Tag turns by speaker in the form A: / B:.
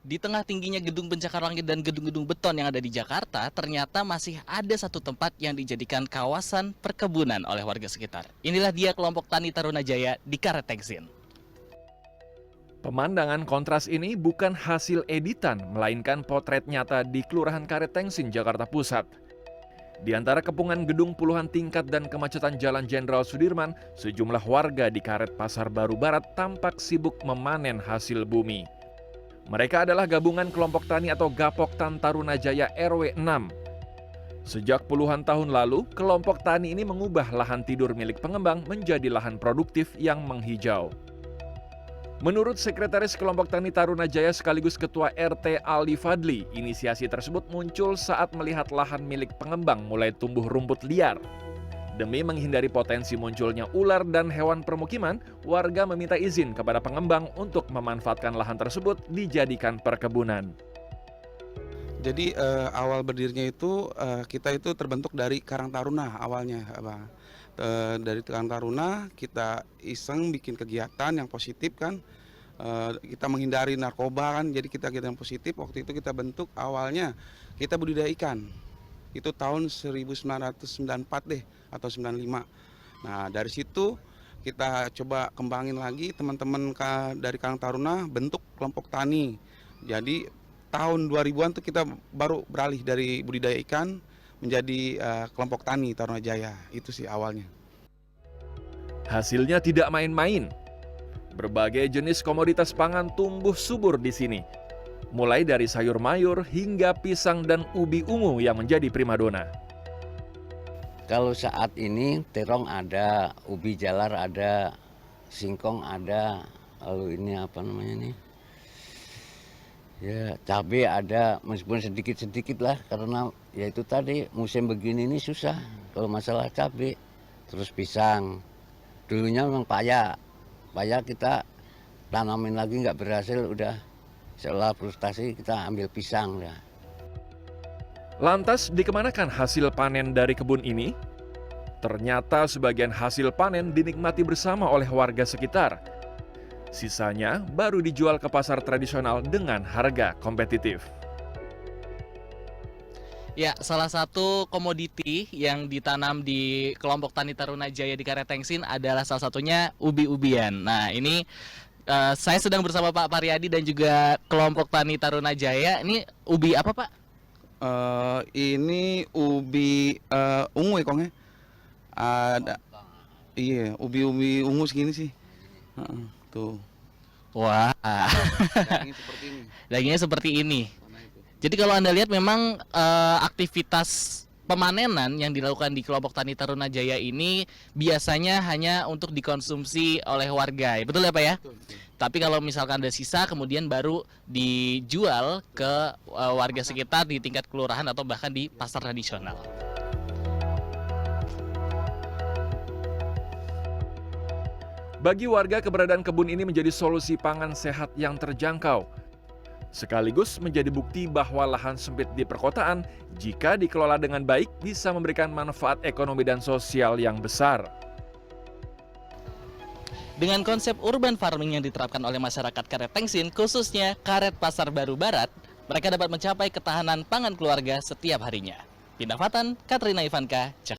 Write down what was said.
A: Di tengah tingginya gedung pencakar langit dan gedung-gedung beton yang ada di Jakarta, ternyata masih ada satu tempat yang dijadikan kawasan perkebunan oleh warga sekitar. Inilah dia kelompok Tani Tarunajaya di Karet Tengsin.
B: Pemandangan kontras ini bukan hasil editan, melainkan potret nyata di Kelurahan Karet Tengsin, Jakarta Pusat. Di antara kepungan gedung puluhan tingkat dan kemacetan Jalan Jenderal Sudirman, sejumlah warga di Karet Pasar Baru Barat tampak sibuk memanen hasil bumi. Mereka adalah gabungan kelompok tani atau Gapoktan Tarunajaya RW 6. Sejak puluhan tahun lalu, kelompok tani ini mengubah lahan tidur milik pengembang menjadi lahan produktif yang menghijau. Menurut Sekretaris Kelompok Tani Tarunajaya sekaligus Ketua RT Aldi Fadli, inisiasi tersebut muncul saat melihat lahan milik pengembang mulai tumbuh rumput liar. Demi menghindari potensi munculnya ular dan hewan permukiman, warga meminta izin kepada pengembang untuk memanfaatkan lahan tersebut dijadikan perkebunan.
C: Jadi awal berdirinya itu kita itu terbentuk dari Karang Taruna awalnya, dari Karang Taruna kita iseng bikin kegiatan yang positif kan, kita menghindari narkoba kan, jadi kita kegiatan positif. Waktu itu kita bentuk awalnya kita budidaya ikan. Itu tahun 1994 deh atau 95. Nah dari situ kita coba kembangin lagi, teman-teman dari Karang Taruna bentuk kelompok tani. Jadi tahun 2000-an tuh kita baru beralih dari budidaya ikan menjadi kelompok tani Tarunajaya. Itu sih awalnya.
B: Hasilnya tidak main-main. Berbagai jenis komoditas pangan tumbuh subur di sini. Mulai dari sayur mayur hingga pisang dan ubi ungu yang menjadi primadona.
D: Kalau saat ini terong ada, ubi jalar ada, singkong ada, lalu ini apa namanya nih? Ya cabai ada, meskipun sedikit-sedikit lah karena ya itu tadi musim begini ini susah kalau masalah cabai. Terus pisang, dulunya memang paya kita tanamin lagi nggak berhasil, udah setelah frustasi kita ambil pisang ya.
B: Lantas dikemanakan hasil panen dari kebun ini? Ternyata sebagian hasil panen dinikmati bersama oleh warga sekitar. Sisanya baru dijual ke pasar tradisional dengan harga kompetitif.
A: Ya, salah satu komoditi yang ditanam di kelompok Tani Tarunajaya di Karet Tengsin adalah salah satunya ubi-ubian. Nah, ini saya sedang bersama Pak Paryadi dan juga kelompok Tani Tarunajaya. Ini ubi apa, Pak?
C: Ini ubi ungu ya, Kong ya? Ada, iya, ubi ungu segini sih. Tuh.
A: Wah,
C: Dagingnya seperti ini.
A: dagingnya seperti ini.
C: Mana itu?
A: Jadi kalau Anda lihat memang aktivitas pemanenan yang dilakukan di kelompok Tani Tarunajaya ini biasanya hanya untuk dikonsumsi oleh warga. Betul ya, Pak ya?
C: Betul.
A: Tapi kalau misalkan ada sisa kemudian baru dijual ke warga sekitar di tingkat kelurahan atau bahkan di pasar tradisional.
B: Bagi warga, keberadaan kebun ini menjadi solusi pangan sehat yang terjangkau. Sekaligus menjadi bukti bahwa lahan sempit di perkotaan, jika dikelola dengan baik, bisa memberikan manfaat ekonomi dan sosial yang besar.
A: Dengan konsep urban farming yang diterapkan oleh masyarakat Karet Tengsin, khususnya Karet Pasar Baru Barat, mereka dapat mencapai ketahanan pangan keluarga setiap harinya. Pindah Fatan, Katrina Ivanka, Jakarta.